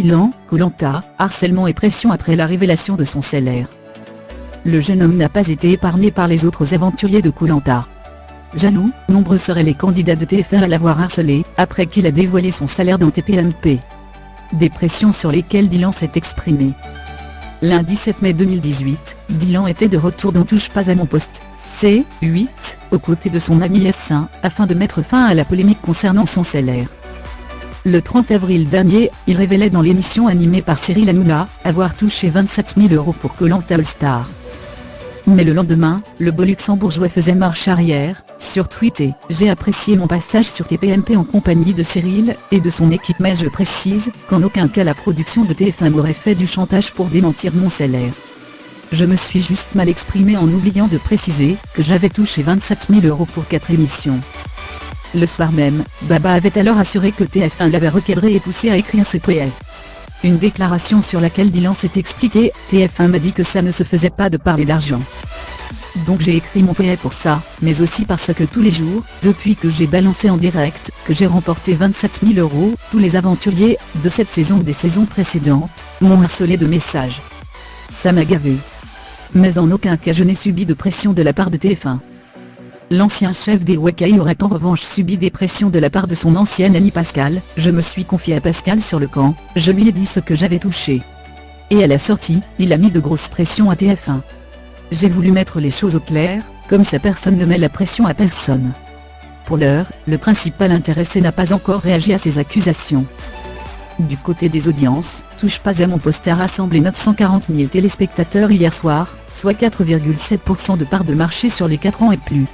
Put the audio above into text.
Dylan, Koh-Lanta, harcèlement et pression après la révélation de son salaire. Le jeune homme n'a pas été épargné par les autres aventuriers de Koh-Lanta. Jaloux, nombreux seraient les candidats de TF1 à l'avoir harcelé, après qu'il a dévoilé son salaire dans TPMP. Des pressions sur lesquelles Dylan s'est exprimé. Lundi 7 mai 2018, Dylan était de retour dans Touche pas à mon poste, C8, aux côtés de son ami S1, afin de mettre fin à la polémique concernant son salaire. Le 30 avril dernier, il révélait dans l'émission animée par Cyril Hanouna, avoir touché 27 000 € pour Koh-Lanta All Star. Mais le lendemain, le beau luxembourgeois faisait marche arrière, sur Twitter. J'ai apprécié mon passage sur TPMP en compagnie de Cyril et de son équipe, mais je précise qu'en aucun cas la production de TF1 m'aurait fait du chantage pour démentir mon salaire. Je me suis juste mal exprimé en oubliant de préciser que j'avais touché 27 000 € pour 4 émissions. Le soir même, Baba avait alors assuré que TF1 l'avait recadré et poussé à écrire ce courrier. Une déclaration sur laquelle Dylan s'est expliqué: TF1 m'a dit que ça ne se faisait pas de parler d'argent. Donc j'ai écrit mon courrier pour ça, mais aussi parce que tous les jours, depuis que j'ai balancé en direct, que j'ai remporté 27 000 €, tous les aventuriers, de cette saison ou des saisons précédentes, m'ont harcelé de messages. Ça m'a gavé. Mais en aucun cas je n'ai subi de pression de la part de TF1. L'ancien chef des Wakai aurait en revanche subi des pressions de la part de son ancien ami Pascal. Je me suis confié à Pascal sur le camp, je lui ai dit ce que j'avais touché. Et à la sortie, il a mis de grosses pressions à TF1. J'ai voulu mettre les choses au clair, comme ça personne ne met la pression à personne. Pour l'heure, le principal intéressé n'a pas encore réagi à ces accusations. Du côté des audiences, Touche pas à mon poste a rassemblé 940 000 téléspectateurs hier soir, soit 4,7% de part de marché sur les 4 ans et plus.